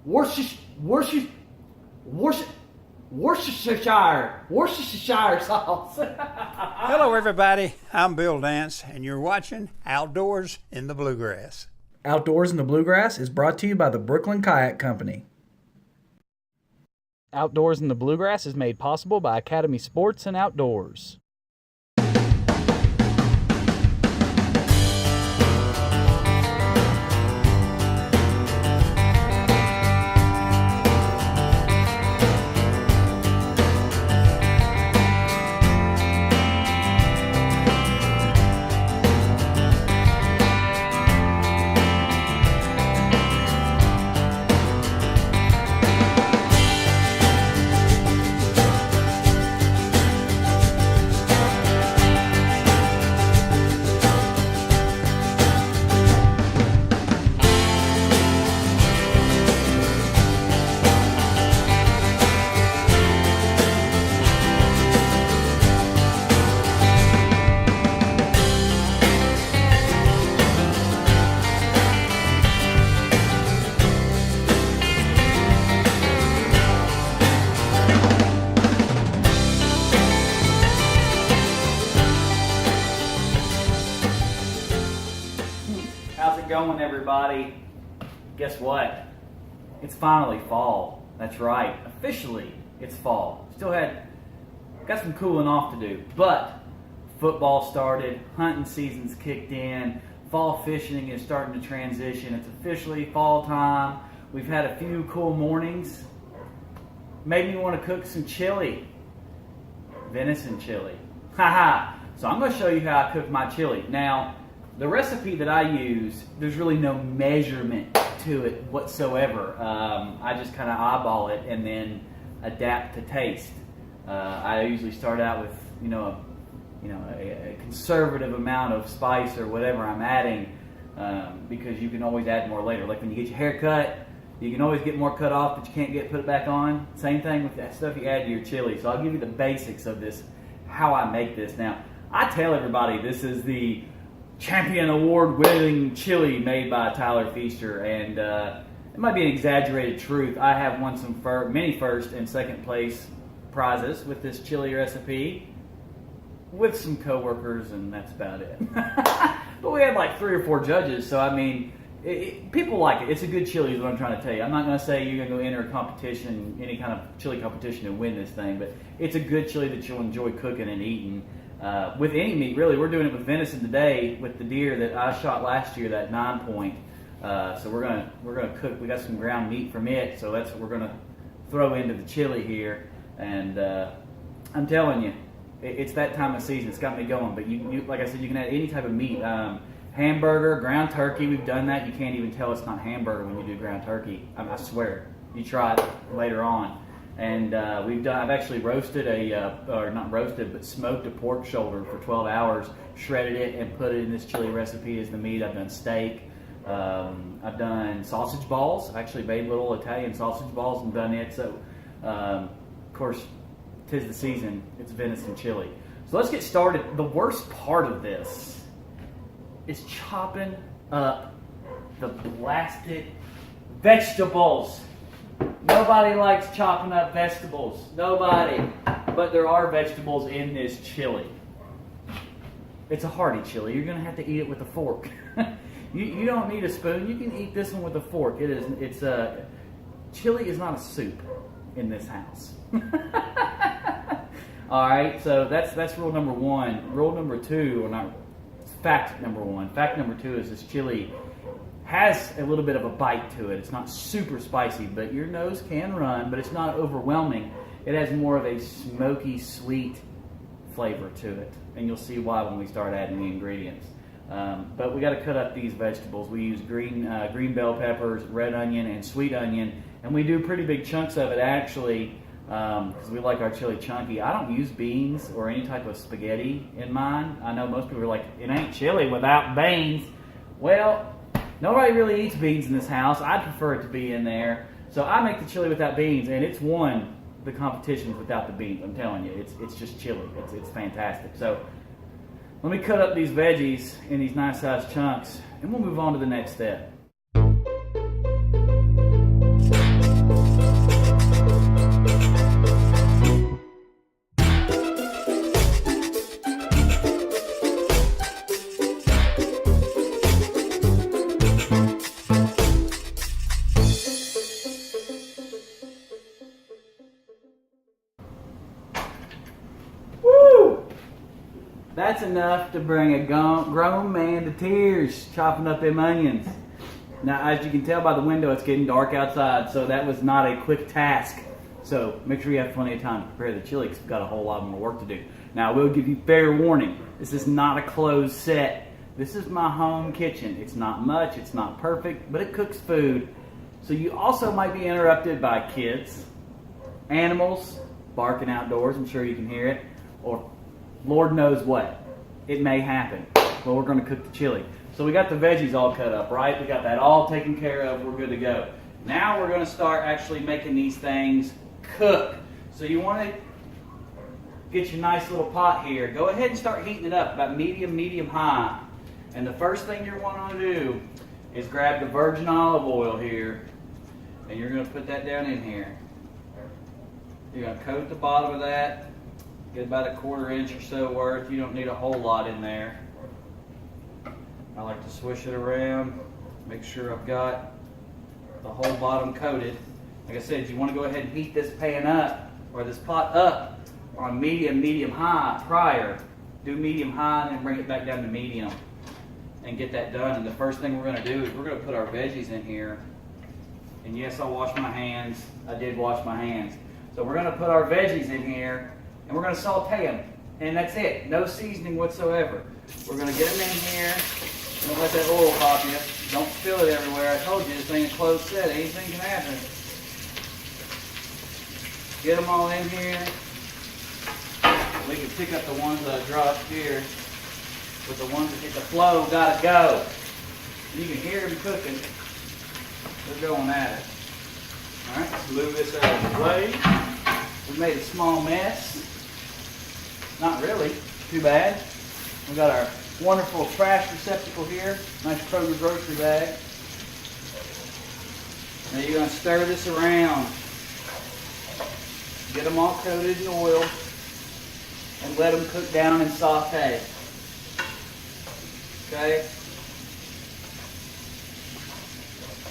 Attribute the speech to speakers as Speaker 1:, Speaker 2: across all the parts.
Speaker 1: Worcestershire sauce.
Speaker 2: Hello everybody, I'm Bill Dance and you're watching Outdoors in the Bluegrass.
Speaker 3: Outdoors in the Bluegrass is brought to you by the Brooklyn Kayak Company.
Speaker 4: Outdoors in the Bluegrass is made possible by Academy Sports and Outdoors.
Speaker 1: How's it going, everybody? Guess what? It's finally fall. That's right. Officially, it's fall. Got some cooling off to do, but football started, hunting season's kicked in, fall fishing is starting to transition. It's officially fall time. We've had a few cool mornings. Made me want to cook some chili. Venison chili. Haha. So I'm going to show you how I cook my chili. Now, the recipe that I use, there's really no measurement to it whatsoever. I just kind of eyeball it and then adapt to taste. I usually start out with a conservative amount of spice or whatever I'm adding, because you can always add more later. Like when you get your hair cut, you can always get more cut off, but you can't put it back on. Same thing with that stuff you add to your chili. So I'll give you the basics of this, how I make this. Now, I tell everybody this is the Champion Award-winning chili made by Tyler Feaster, and it might be an exaggerated truth. I have won some many first and second place prizes with this chili recipe with some coworkers, and that's about it. But we had like 3 or 4 judges, so I mean, people like it. It's a good chili is what I'm trying to tell you. I'm not going to say you're going to go enter a competition, any kind of chili competition, and win this thing, but it's a good chili that you'll enjoy cooking and eating. With any meat, really. We're doing it with venison today with the deer that I shot last year, that 9-point. So we're gonna cook. We got some ground meat from it, so that's what we're gonna throw into the chili here. And I'm telling you, it's that time of season. It's got me going. But you like I said, you can add any type of meat. Hamburger, ground turkey. We've done that. You can't even tell it's not hamburger when you do ground turkey. I swear. You try it later on. And I've actually roasted but smoked a pork shoulder for 12 hours, shredded it, and put it in this chili recipe as the meat. I've done steak. I've done sausage balls. I actually made little Italian sausage balls and done it. So, of course, 'tis the season. It's venison chili. So let's get started. The worst part of this is chopping up the blasted vegetables. Nobody likes chopping up vegetables. Nobody. But there are vegetables in this chili. It's a hearty chili. You're going to have to eat it with a fork. You don't need a spoon. You can eat this one with a fork. Chili is not a soup in this house. All right, so that's rule number 1. Rule number 2, or not, fact number 1. Fact number 2 is this chili has a little bit of a bite to it. It's not super spicy, but your nose can run, but it's not overwhelming. It has more of a smoky, sweet flavor to it, and you'll see why when we start adding the ingredients. But we got to cut up these vegetables. We use green bell peppers, red onion, and sweet onion, and we do pretty big chunks of it actually, because we like our chili chunky. I don't use beans or any type of spaghetti in mine. I know most people are like, it ain't chili without beans. Well, nobody really eats beans in this house. I prefer it to be in there. So I make the chili without beans, and it's won the competitions without the beans. I'm telling you, it's just chili. It's fantastic. So let me cut up these veggies in these nice sized chunks, and we'll move on to the next step. That's enough to bring a grown man to tears chopping up them onions. Now, as you can tell by the window, it's getting dark outside, so that was not a quick task. So make sure you have plenty of time to prepare the chili because we've got a whole lot more work to do. Now, I will give you fair warning. This is not a closed set. This is my home kitchen. It's not much, it's not perfect, but it cooks food. So you also might be interrupted by kids, animals, barking outdoors, I'm sure you can hear it, or Lord knows what. It may happen. Well, we're going to cook the chili. So we got the veggies all cut up, right? We got that all taken care of. We're good to go. Now we're going to start actually making these things cook. So you want to get your nice little pot here. Go ahead and start heating it up about medium high. And the first thing you're going to do is grab the virgin olive oil here, and you're going to put that down in here. You're going to coat the bottom of that. Get about a 1/4 inch or so worth. You don't need a whole lot in there. I like to swish it around, make sure I've got the whole bottom coated. Like I said, you want to go ahead and heat this pan up, or this pot up, on medium high prior. Do medium high and then bring it back down to medium and get that done. And the first thing we're going to do is we're going to put our veggies in here. And yes, I washed my hands. I did wash my hands. So we're going to put our veggies in here and we're going to saute them. And that's it. No seasoning whatsoever. We're going to get them in here. Don't let that oil pop you. Don't spill it everywhere. I told you this thing is closed set. Anything can happen. Get them all in here. We can pick up the ones that I dropped here. But the ones that get the flow gotta go. You can hear them cooking. They're going at it. Alright, let's move this out of the way. We made a small mess. Not really. Too bad. We got our wonderful trash receptacle here. Nice Kroger grocery bag. Now you're going to stir this around. Get them all coated in oil. And let them cook down and saute. Okay?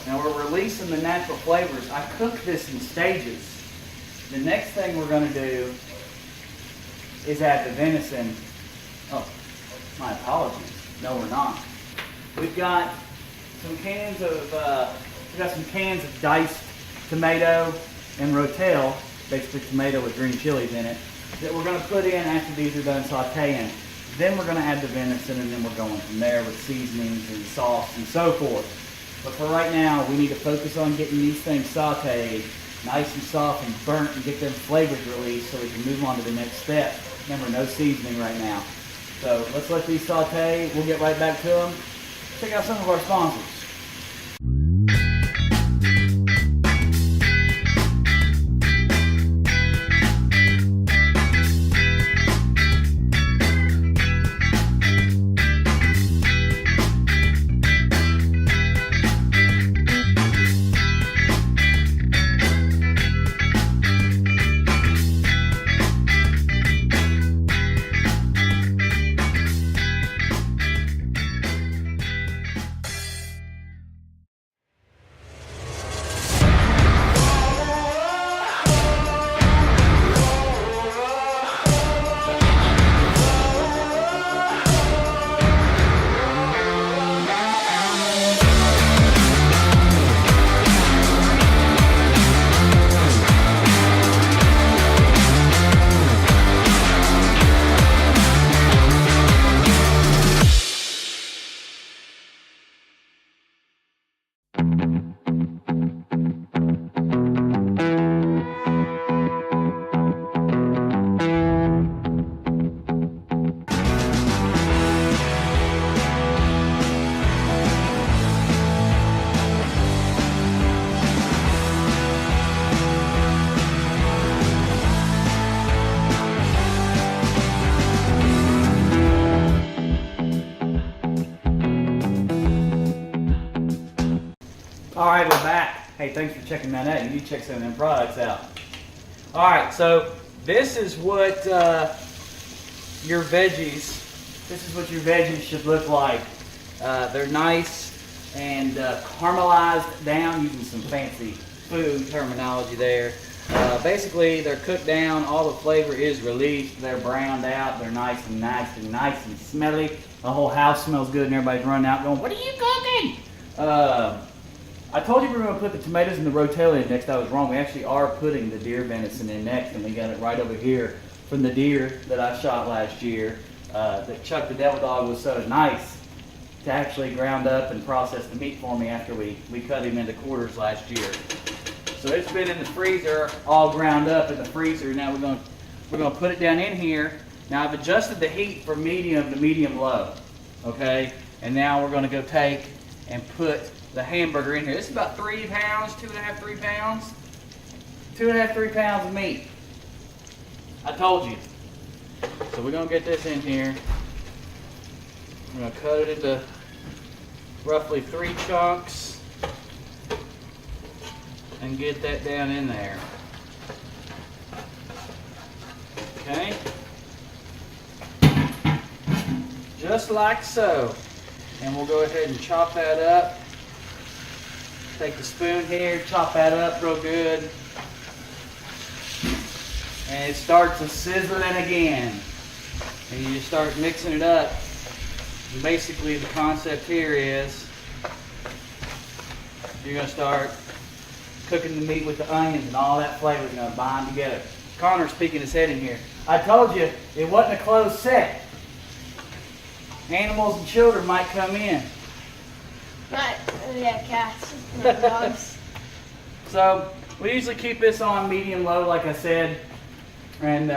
Speaker 1: Now we're releasing the natural flavors. I cook this in stages. The next thing we're going to do is add the venison. Oh, my apologies. No, we're not. We've got some cans of diced tomato and rotel, basically tomato with green chilies in it, that we're going to put in after these are done sauteing. Then we're going to add the venison, and then we're going from there with seasonings and sauce and so forth. But for right now, we need to focus on getting these things sauteed, nice and soft and burnt, and get them flavors released so we can move on to the next step. Remember, no seasoning right now. So let's let these saute. We'll get right back to them. Check out some of our sponsors. All right, we're back. Hey, thanks for checking that out. You need to check some of them products out. All right, so this is what your veggies should look like. They're nice and caramelized down, using some fancy food terminology there. Basically, they're cooked down. All the flavor is released. They're browned out. They're nice and smelly. The whole house smells good, and everybody's running out going, "What are you cooking?" I told you we were going to put the tomatoes and the rotel in next. I was wrong. We actually are putting the deer venison in next, and we got it right over here from the deer that I shot last year. That Chuck the Devil Dog was so nice to actually ground up and process the meat for me after we cut him into quarters last year. So it's been in the freezer, all ground up in the freezer. Now we're gonna put it down in here. Now I've adjusted the heat from medium to medium low, okay? And now we're gonna go take and put the hamburger in here. This is about 3 pounds, 2.5, 3 pounds. 2.5, 3 pounds of meat. I told you. So we're gonna get this in here. I'm gonna cut it into roughly 3 chunks and get that down in there. Okay? Just like so. And we'll go ahead and chop that up. Take the spoon here, chop that up real good. And it starts a sizzling again. And you just start mixing it up. And basically the concept here is you're going to start cooking the meat with the onions and all that flavor is going to bind together. Connor's peeking his head in here. I told you it wasn't a closed set. Animals and children might come in.
Speaker 5: Right, yeah, cats, and dogs.
Speaker 1: So we usually keep this on medium-low, like I said, and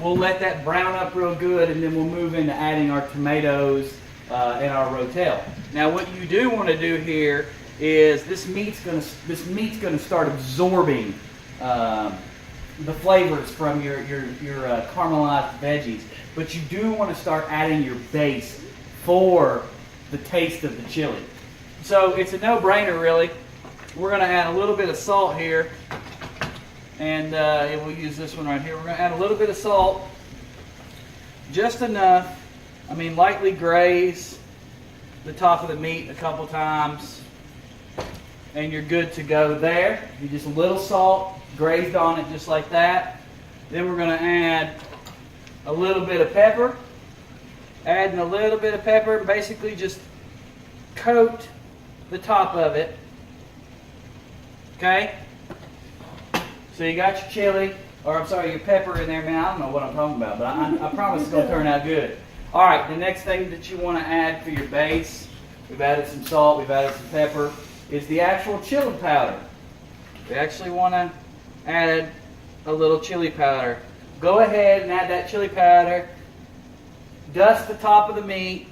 Speaker 1: we'll let that brown up real good, and then we'll move into adding our tomatoes and our rotel. Now, what you do want to do here is this meat's gonna start absorbing the flavors from your caramelized veggies, but you do want to start adding your base for the taste of the chili. So it's a no-brainer, really. We're going to add a little bit of salt here, and we'll use this one right here. We're going to add a little bit of salt, just enough. I mean, lightly graze the top of the meat a couple times, and you're good to go there. You just a little salt, grazed on it just like that. Then we're going to add a little bit of pepper. Adding a little bit of pepper, basically just coat the top of it. Okay? So you got your chili, or I'm sorry, your pepper in there, man. I don't know what I'm talking about, but I promise it's going to turn out good. All right, the next thing that you want to add for your base, we've added some salt, we've added some pepper, is the actual chili powder. We actually want to add a little chili powder. Go ahead and add that chili powder. Dust the top of the meat,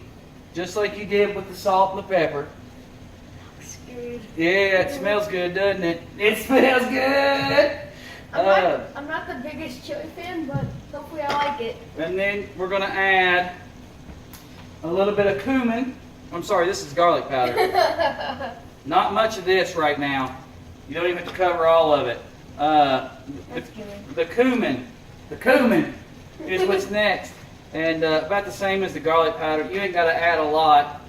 Speaker 1: just like you did with the salt and the pepper.
Speaker 5: Screwed.
Speaker 1: Yeah, it smells good, doesn't it? It smells good.
Speaker 5: I'm not the biggest chili fan, but hopefully I like it.
Speaker 1: And then we're going to add a little bit of cumin. I'm sorry, this is garlic powder. Not much of this right now. You don't even have to cover all of it. The cumin is what's next. And about the same as the garlic powder. You ain't got to add a lot.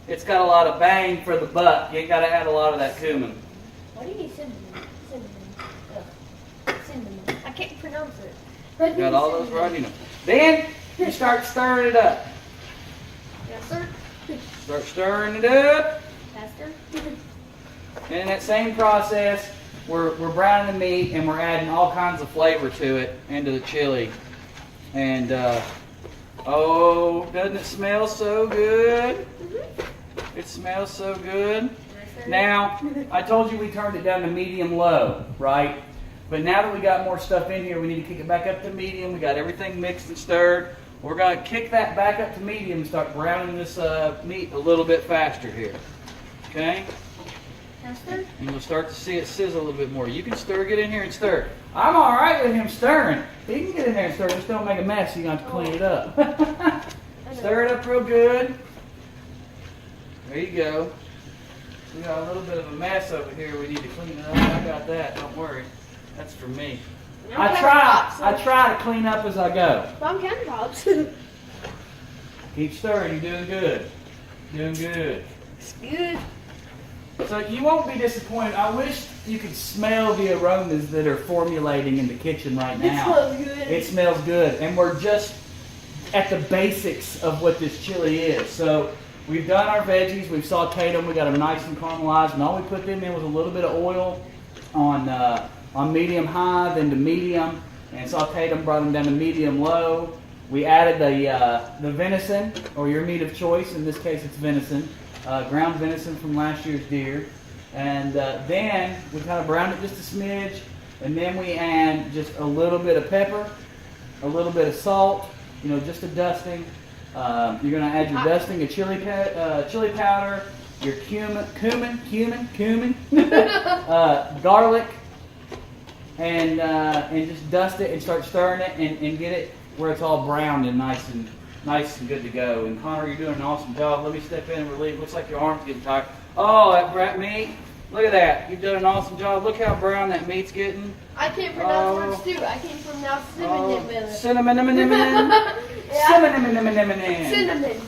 Speaker 1: It's got a lot of bang for the buck. You ain't got to add a lot of that cumin.
Speaker 5: What do you need cinnamon? Cinnamon. I can't pronounce it. What do you
Speaker 1: Got
Speaker 5: need
Speaker 1: all those
Speaker 5: cinnamon?
Speaker 1: right in them. Then you start stirring it up.
Speaker 5: Yes, sir.
Speaker 1: Start stirring it up.
Speaker 5: Faster.
Speaker 1: And in that same process, we're browning the meat and we're adding all kinds of flavor to it into the chili. And oh, doesn't it smell so good? It smells so good. Now, I told you we turned it down to medium-low, right? But now that we got more stuff in here, we need to kick it back up to medium. We got everything mixed and stirred. We're going to kick that back up to medium and start browning this meat a little bit faster here. Okay?
Speaker 5: Faster?
Speaker 1: And you'll start to see it sizzle a little bit more. You can get in here and stir. I'm all right with him stirring. He can get in there and stir. Just don't make a mess. You're going to have to clean it up. Stir it up real good. There you go. We got a little bit of a mess over here. We need to clean it up. I got that. Don't worry. That's for me. I try to clean up as I go.
Speaker 5: I'm countertops.
Speaker 1: Keep stirring. You're doing good. Doing good.
Speaker 5: It's good.
Speaker 1: So you won't be disappointed. I wish you could smell the aromas that are formulating in the kitchen right now.
Speaker 5: It smells good.
Speaker 1: It smells good. And we're just at the basics of what this chili is. So we've done our veggies. We've sauteed them. We got them nice and caramelized. And all we put them in was a little bit of oil on medium high, then to medium. And sauteed them, brought them down to medium low. We added the venison, or your meat of choice. In this case, it's venison. Ground venison from last year's deer. And then we kind of browned it just a smidge. And then we add just a little bit of pepper, a little bit of salt, just a dusting. You're going to add your dusting of chili powder, your cumin, garlic, and just dust it and start stirring it and get it where it's all browned and nice and good to go. And Connor, you're doing an awesome job. Let me step in and relieve. Looks like your arm's getting tired. Oh, that meat. Look at that. You've done an awesome job. Look how brown that meat's getting.
Speaker 5: I can't pronounce words too. I can't pronounce
Speaker 1: cinnamon.
Speaker 5: Cinnamon.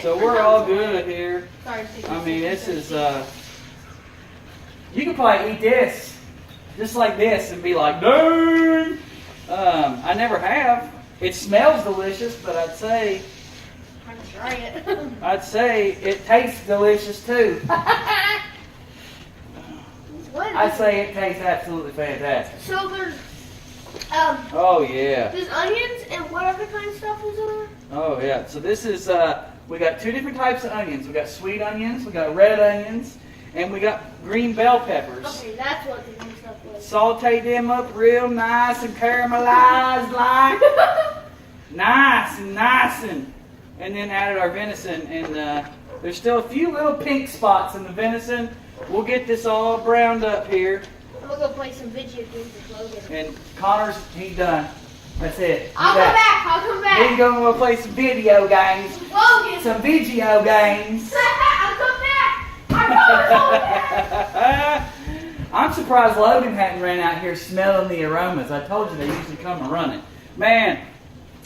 Speaker 1: So we're all good here.
Speaker 5: Sorry,
Speaker 1: I mean, this is, you could probably eat this just like this and be like, dang! I never have. It smells delicious, but I'd say it tastes delicious too. I'd say it tastes absolutely fantastic.
Speaker 5: So there's
Speaker 1: oh yeah.
Speaker 5: There's onions and what other kind of stuff is in there?
Speaker 1: Oh yeah. So this is we got two different types of onions. We got sweet onions, we got red onions, and we got green bell peppers.
Speaker 5: Okay, that's what the green stuff was.
Speaker 1: Saute them up real nice and caramelized like nice and then added our venison. And there's still a few little pink spots in the venison. We'll get this all browned up here.
Speaker 5: I'm gonna go play some video games with Logan.
Speaker 1: And Connor's, he's done. That's it.
Speaker 5: I'll come back.
Speaker 1: He's going to go play some video games.
Speaker 5: Logan.
Speaker 1: Some video games.
Speaker 5: I'll come back. I
Speaker 1: I'm surprised Logan hadn't ran out here smelling the aromas. I told you they usually come and run it. Man,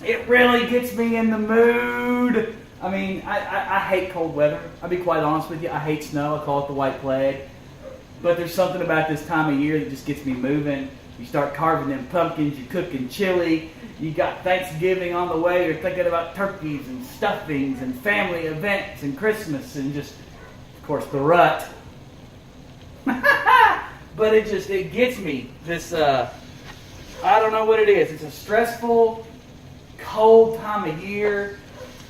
Speaker 1: it really gets me in the mood. I mean, I hate cold weather. I'll be quite honest with you. I hate snow. I call it the white plague. But there's something about this time of year that just gets me moving. You start carving them pumpkins. You're cooking chili. You got Thanksgiving on the way. You're thinking about turkeys and stuffings and family events and Christmas and just, of course, the rut. But it gets me. This, I don't know what it is. It's a stressful, cold time of year.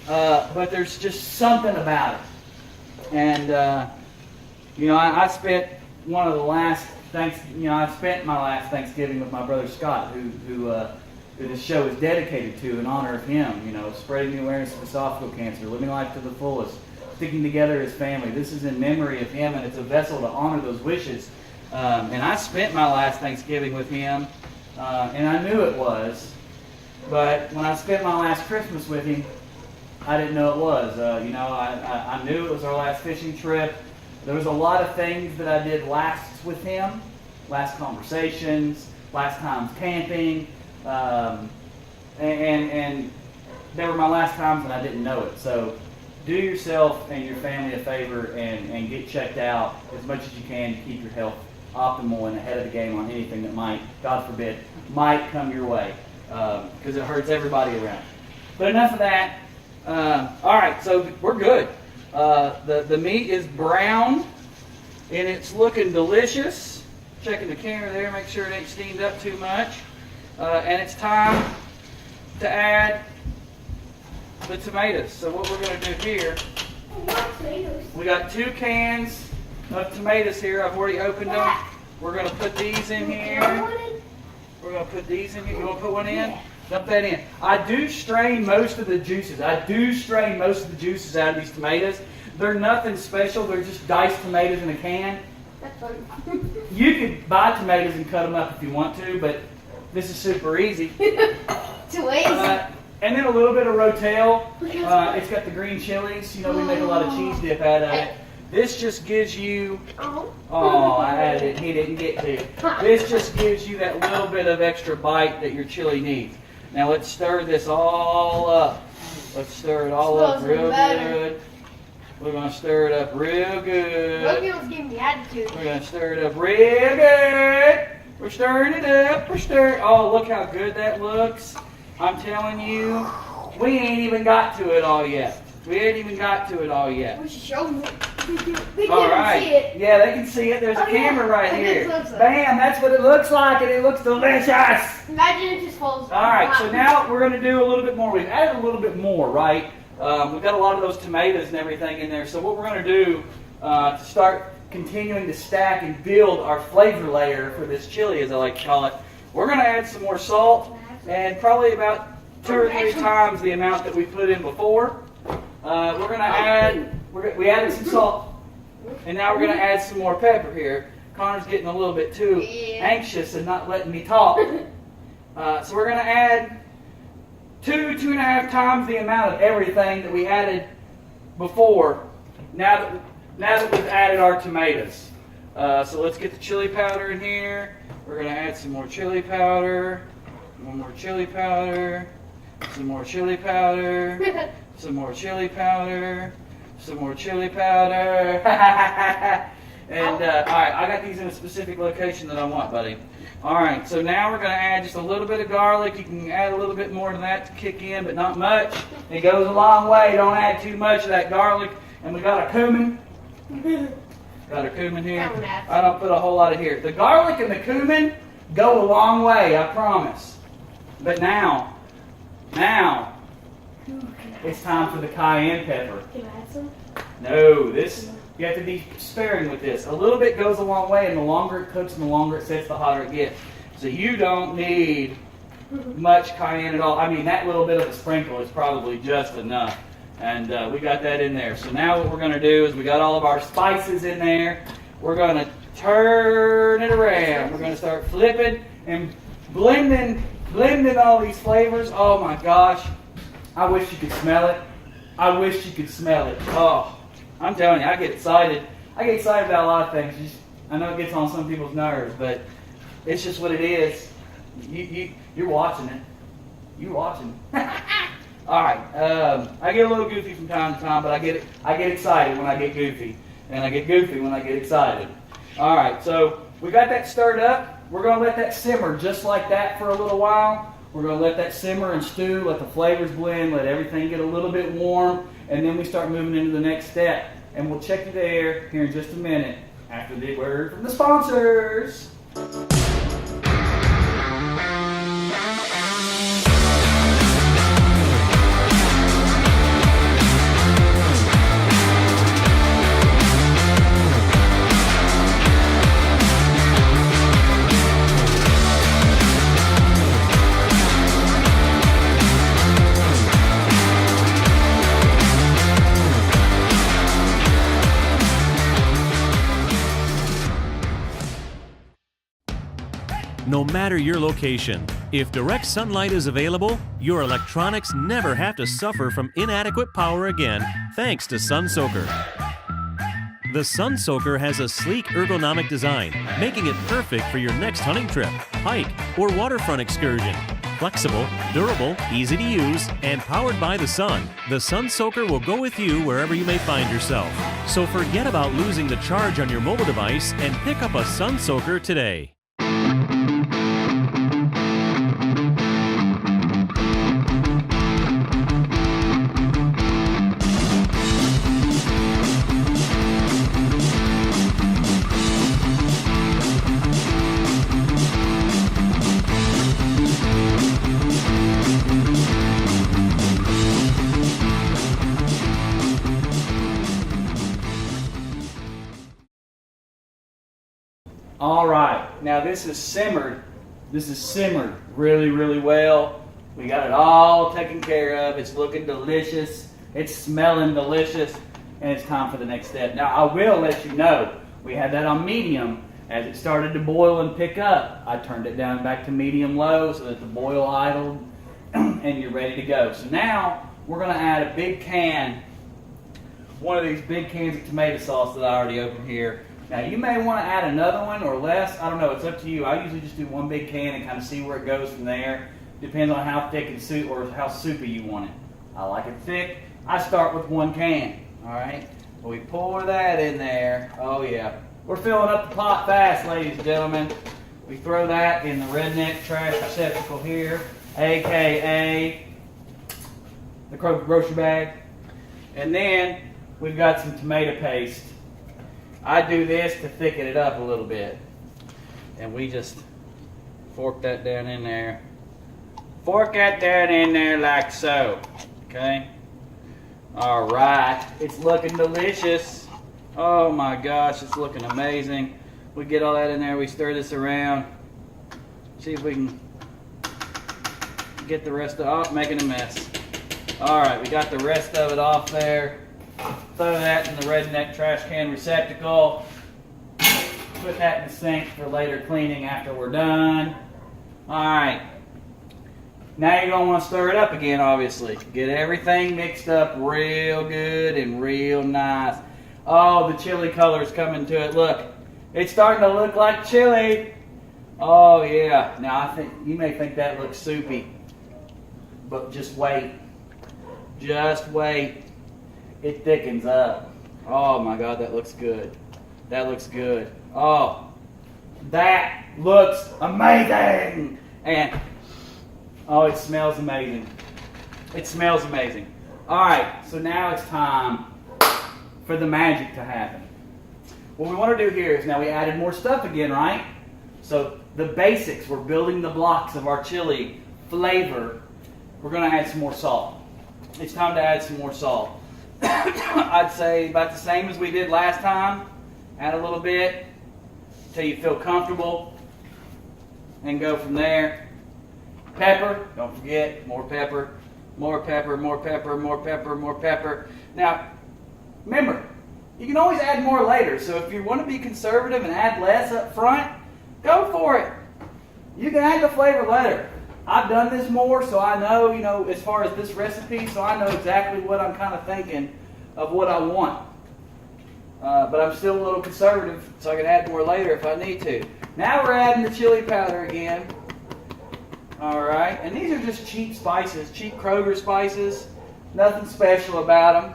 Speaker 1: But there's just something about it. And, I spent I spent my last Thanksgiving with my brother Scott, who this show is dedicated to in honor of him, spreading the awareness of esophageal cancer, living life to the fullest, sticking together as family. This is in memory of him, and it's a vessel to honor those wishes. And I spent my last Thanksgiving with him, and I knew it was. But when I spent my last Christmas with him, I didn't know it was. I knew it was our last fishing trip. There was a lot of things that I did last with him, last conversations, last times camping, and they were my last times and I didn't know it. So do yourself and your family a favor and get checked out as much as you can to keep your health optimal and ahead of the game on anything that might, God forbid, might come your way, because it hurts everybody around. But enough of that. All right, so we're good. The meat is browned and it's looking delicious. Checking the camera there, make sure it ain't steamed up too much. And it's time to add the tomatoes. So what we're going to do here, we got 2 cans of tomatoes here. I've already opened them. We're going to put these in here. We're going to put these in here. You want to put one in? Dump that in. I do strain most of the juices. out of these tomatoes. They're nothing special. They're just diced tomatoes in a can.
Speaker 5: That's fun.
Speaker 1: You could buy tomatoes and cut them up if you want to, but this is super easy.
Speaker 5: Too easy.
Speaker 1: And then a little bit of Rotel. It's got the green chilies. We make a lot of cheese dip out of it. This just gives you, I added it, he didn't get to. This just gives you that little bit of extra bite that your chili needs. Now let's stir this all up. Let's stir it all up real good. We're going to stir it up real good.
Speaker 5: Logan was giving me attitude.
Speaker 1: We're going to stir it up real good. We're stirring it up. We're stirring. Oh, look how good that looks. I'm telling you, we ain't even got to it all yet. We ain't even got to it all yet.
Speaker 5: We should show them. They
Speaker 1: All
Speaker 5: can't
Speaker 1: right.
Speaker 5: see it.
Speaker 1: Yeah, they can see it. There's a
Speaker 5: Oh, yeah.
Speaker 1: camera right
Speaker 5: And
Speaker 1: here.
Speaker 5: it looks like-
Speaker 1: Bam, that's what it looks like, and it looks delicious.
Speaker 5: Imagine it just falls.
Speaker 1: All right, so now we're going to do a little bit more. We've added a little bit more, right? We've got a lot of those tomatoes and everything in there. So what we're going to do to start continuing to stack and build our flavor layer for this chili, as I like to call it, we're going to add some more salt, and probably about 2 or 3 times the amount that we put in before. We're going to add, we added some salt, and now we're going to add some more pepper here. Connor's getting a little bit too anxious and not letting me talk. So we're going to add 2.5 times the amount of everything that we added before, now that we've added our tomatoes. So let's get the chili powder in here. We're going to add some more chili powder, one more chili powder, some more chili powder, some more chili powder, some more chili powder. And all right, I got these in a specific location that I want, buddy. All right, so now we're going to add just a little bit of garlic. You can add a little bit more to that to kick in, but not much. It goes a long way. Don't add too much of that garlic. And we got our cumin. Got our cumin here. I don't put a whole lot of here. The garlic and the cumin go a long way, I promise. But now, it's time for the cayenne pepper.
Speaker 5: Can I add some?
Speaker 1: No, you have to be sparing with this. A little bit goes a long way, and the longer it cooks and the longer it sits, the hotter it gets. So you don't need much cayenne at all. I mean, that little bit of a sprinkle is probably just enough. And we got that in there. So now what we're going to do is we got all of our spices in there. We're going to turn it around. We're going to start flipping and blending all these flavors. Oh my gosh. I wish you could smell it. I wish you could smell it. Oh, I'm telling you, I get excited. I get excited about a lot of things. I know it gets on some people's nerves, but it's just what it is. You're watching it. You're watching. All right. I get a little goofy from time to time, but I get excited when I get goofy, and I get goofy when I get excited. All right. So we got that stirred up. We're going to let that simmer just like that for a little while. We're going to let that simmer and stew, let the flavors blend, let everything get a little bit warm, and then we start moving into the next step. And we'll check you there here in just a minute after the word from the sponsors.
Speaker 6: No matter your location, if direct sunlight is available, your electronics never have to suffer from inadequate power again thanks to Sun Soaker. The Sun Soaker has a sleek ergonomic design, making it perfect for your next hunting trip, hike, or waterfront excursion. Flexible, durable, easy to use, and powered by the sun, the Sun Soaker will go with you wherever you may find yourself. So forget about losing the charge on your mobile device and pick up a Sun Soaker today.
Speaker 1: All right, now this is simmered. This is simmered really, really well. We got it all taken care of. It's looking delicious. It's smelling delicious. And it's time for the next step. Now, I will let you know, we had that on medium. As it started to boil and pick up, I turned it down back to medium low so that the boil idled and you're ready to go. So now, we're going to add a big can, one of these big cans of tomato sauce that I already opened here. Now, you may want to add another one or less. I don't know. It's up to you. I usually just do one big can and kind of see where it goes from there. Depends on how thick and soup or how soupy you want it. I like it thick. I start with one can. All right. We pour that in there. Oh yeah. We're filling up the pot fast, ladies and gentlemen. We throw that in the redneck trash receptacle here, aka the grocery bag. And then we've got some tomato paste. I do this to thicken it up a little bit. And we just fork that down in there. Fork that down in there like so. Okay? All right. It's looking delicious. Oh my gosh, it's looking amazing. We get all that in there, we stir this around. See if we can get the rest of it, making a mess. All right, we got the rest of it off there. Throw that in the redneck trash can receptacle. Put that in the sink for later cleaning after we're done. All right. Now you're gonna want to stir it up again, obviously. Get everything mixed up real good and real nice. Oh, the chili color's coming to it. Look, it's starting to look like chili. Oh yeah. Now I think you may think that looks soupy, but just wait. Just wait. It thickens up. Oh my God, that looks good. That looks good. Oh, that looks amazing. And oh, it smells amazing. It smells amazing. All right, so now it's time for the magic to happen. What we want to do here is now we added more stuff again, right? So the basics, we're building the blocks of our chili flavor. We're going to add some more salt. It's time to add some more salt. I'd say about the same as we did last time. Add a little bit until you feel comfortable and go from there. Pepper, don't forget, more pepper, more pepper, more pepper, more pepper, more pepper. Now, remember, you can always add more later, so if you want to be conservative and add less up front, go for it. You can add the flavor later. I've done this more, so I know, as far as this recipe, so I know exactly what I'm kind of thinking of what I want. But I'm still a little conservative, so I can add more later if I need to. Now we're adding the chili powder again. All right, and these are just cheap spices, cheap Kroger spices. Nothing special about them.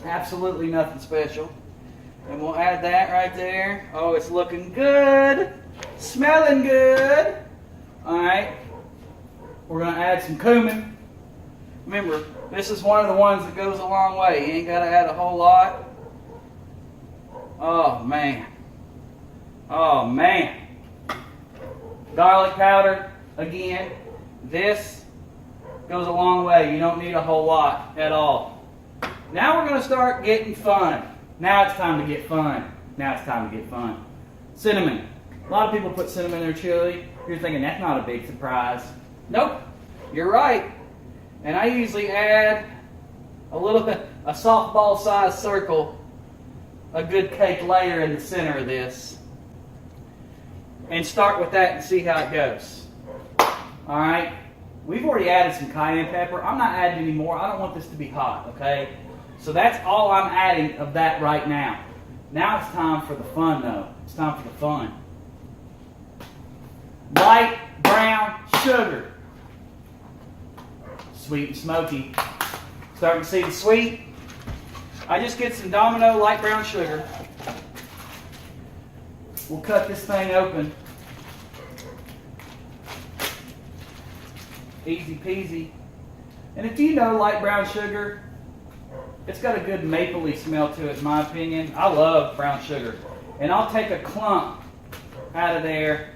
Speaker 1: Absolutely nothing special. And we'll add that right there. Oh, it's looking good. Smelling good. All right. We're going to add some cumin. Remember, this is one of the ones that goes a long way. You ain't got to add a whole lot. Oh, man. Oh, man. Garlic powder, again. This goes a long way. You don't need a whole lot at all. Now we're going to start getting fun. Now it's time to get fun. Now it's time to get fun. Cinnamon. A lot of people put cinnamon in their chili. You're thinking that's not a big surprise. Nope, you're right. And I usually add a softball sized circle, a good cake layer in the center of this. And start with that and see how it goes. All right, we've already added some cayenne pepper. I'm not adding any more. I don't want this to be hot, okay? So that's all I'm adding of that right now. Now it's time for the fun, though. It's time for the fun. Light brown sugar. Sweet and smoky. Starting to see the sweet. I just get some Domino light brown sugar. We'll cut this thing open. Easy peasy. And if you know light brown sugar, it's got a good mapley smell to it, in my opinion. I love brown sugar. And I'll take a clump out of there,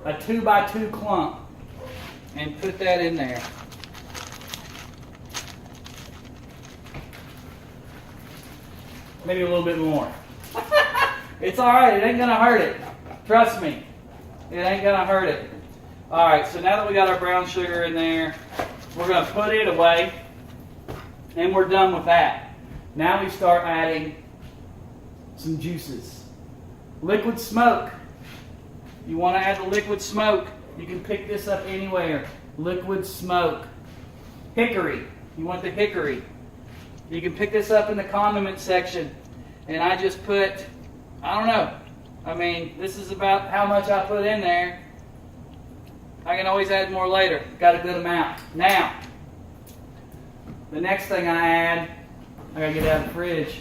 Speaker 1: a 2x2 clump, and put that in there. Maybe a little bit more. It's all right. It ain't going to hurt it. Trust me. It ain't going to hurt it. All right, so now that we got our brown sugar in there, we're going to put it away, and we're done with that. Now we start adding some juices. Liquid smoke. You want to add the liquid smoke, you can pick this up anywhere. Liquid smoke. Hickory. You want the hickory. You can pick this up in the condiment section. And I just put, I don't know. I mean, this is about how much I put in there. I can always add more later. Got a good amount. Now, the next thing I add, I gotta get it out of the fridge.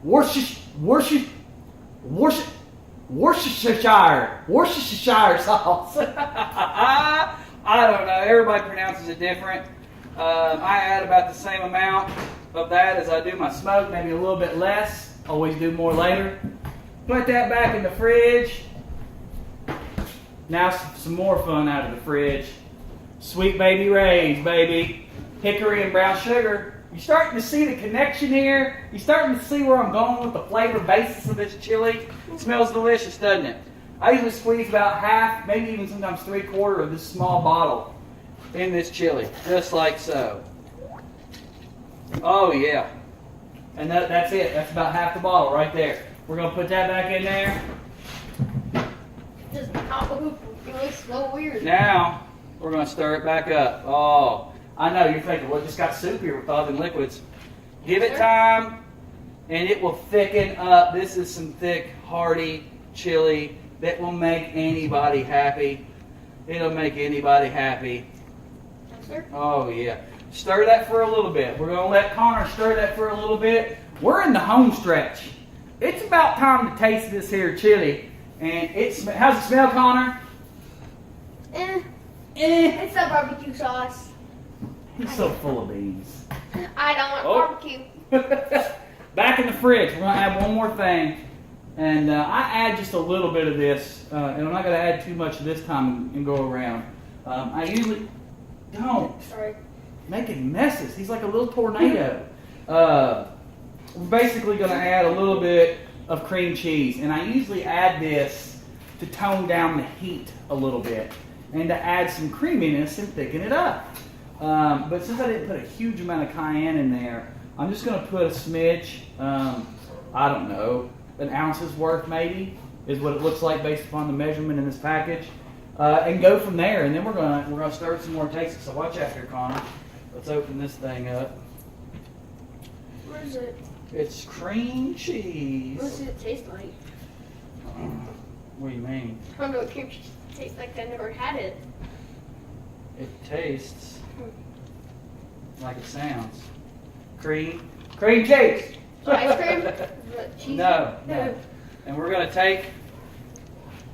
Speaker 1: Worcestershire sauce. I don't know. Everybody pronounces it different. I add about the same amount of that as I do my smoke, maybe a little bit less. Always do more later. Put that back in the fridge. Now some more fun out of the fridge. Sweet Baby Ray's, baby. Hickory and brown sugar. You're starting to see the connection here. You're starting to see where I'm going with the flavor basis of this chili. It smells delicious, doesn't it? I usually squeeze about half, maybe even sometimes 3/4 of this small bottle in this chili, just like so. Oh yeah. And that's it. That's about half the bottle right there. We're going to put that back in there.
Speaker 5: Just really slow weird.
Speaker 1: Now, we're going to stir it back up. Oh, I know you're thinking, well, it just got soupier with all them liquids. Give it time, and it will thicken up. This is some thick, hearty chili that will make anybody happy. It'll make anybody happy. Oh, yeah. Stir that for a little bit. We're going to let Connor stir that for a little bit. We're in the home stretch. It's about time to taste this here chili. And how's it smell, Connor?
Speaker 5: It's a barbecue sauce.
Speaker 1: He's so full of beans.
Speaker 5: I don't want barbecue.
Speaker 1: Back in the fridge, we're going to add one more thing. And I add just a little bit of this. And I'm not going to add too much this time and go around. I usually don't.
Speaker 5: Sorry.
Speaker 1: Making messes. He's like a little tornado. We're basically going to add a little bit of cream cheese. And I usually add this to tone down the heat a little bit. And to add some creaminess and thicken it up. But since I didn't put a huge amount of cayenne in there, I'm just going to put a smidge, I don't know, an ounce's worth maybe, is what it looks like based upon the measurement in this package. And go from there. And then we're gonna stir some more tastes. So watch out here, Connor. Let's open this thing up.
Speaker 5: What is it?
Speaker 1: It's cream cheese.
Speaker 5: What does it taste like?
Speaker 1: What do you mean?
Speaker 5: I don't know what cream cheese tastes like. I've never had it.
Speaker 1: It tastes like it sounds. Cream cheese.
Speaker 5: So ice cream? Is it cheese?
Speaker 1: No. And we're going to take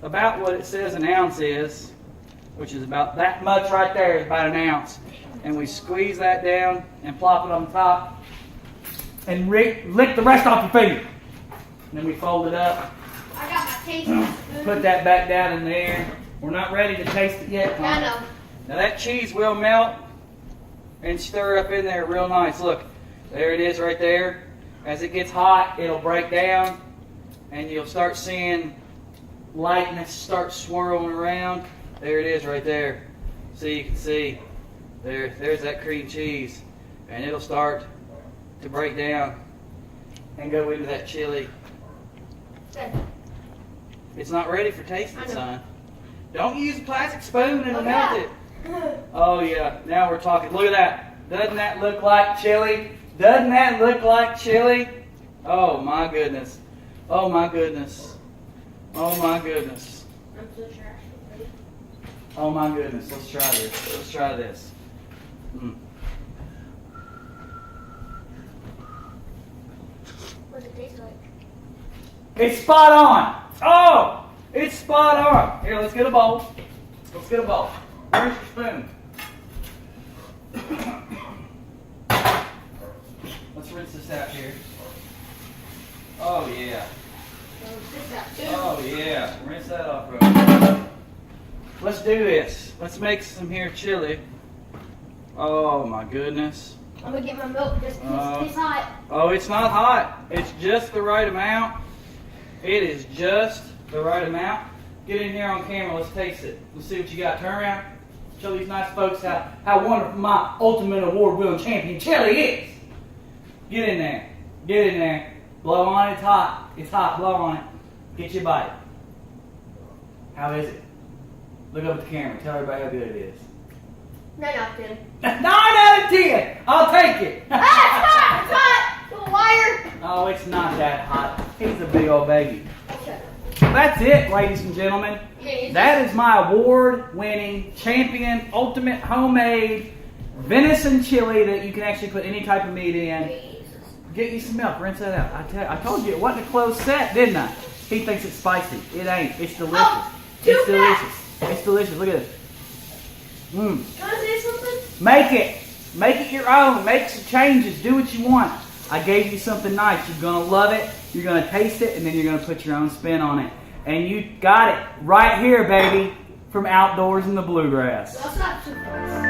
Speaker 1: about what it says an ounce is, which is about that much right there, is about an ounce. And we squeeze that down and plop it on top and lick the rest off your finger. And then we fold it up.
Speaker 5: I got my tasting spoon.
Speaker 1: Put that back down in there. We're not ready to taste it yet.
Speaker 5: Yeah, I know.
Speaker 1: Now that cheese will melt and stir up in there real nice. Look, there it is right there. As it gets hot, it'll break down and you'll start seeing lightness start swirling around. There it is right there. So you can see, there's that cream cheese. And it'll start to break down and go into that chili. It's not ready for tasting, son. Don't use a plastic spoon and it'll melt it. Oh yeah, now we're talking. Look at that. Doesn't that look like chili? Doesn't that look like chili? Oh my goodness. Oh my goodness. Oh my goodness.
Speaker 5: I'm so sure.
Speaker 1: Oh my goodness. Let's try this. Let's try this.
Speaker 5: What does it taste like?
Speaker 1: It's spot on. Oh, it's spot on. Here, let's get a bowl. Let's get a bowl. Where's your spoon? Let's rinse this out here. Oh yeah. Oh yeah. Rinse that off real quick. Let's do this. Let's make some here chili. Oh my goodness.
Speaker 5: I'm gonna get my milk just because it's hot.
Speaker 1: Oh, it's not hot. It's just the right amount. It is just the right amount. Get in here on camera. Let's taste it. Let's see what you got. Turn around. Show these nice folks how wonderful my ultimate award-winning champion chili is. Get in there. Get in there. Blow on it. It's hot. It's hot. Blow on it. Get your bite. How is it? Look up at the camera. Tell everybody how good it is.
Speaker 5: 9 out of 10.
Speaker 1: 9 out of 10. I'll take it.
Speaker 5: It's hot! It's hot! You liar!
Speaker 1: Oh, it's not that hot. He's a big old baby.
Speaker 5: Okay.
Speaker 1: That's it, ladies and gentlemen. That is my award-winning, champion, ultimate homemade venison chili that you can actually put any type of meat in. Get you some milk. Rinse that out. I told you it wasn't a closed set, didn't I? He thinks it's spicy. It ain't. It's delicious.
Speaker 5: Oh,
Speaker 1: It's delicious. It's delicious. Look at this. Mmm.
Speaker 5: Can I say something?
Speaker 1: Make it. Make it your own. Make some changes. Do what you want. I gave you something nice. You're going to love it. You're going to taste it, and then you're going to put your own spin on it. And you got it right here, baby, from Outdoors in the Bluegrass.
Speaker 5: That's not too close.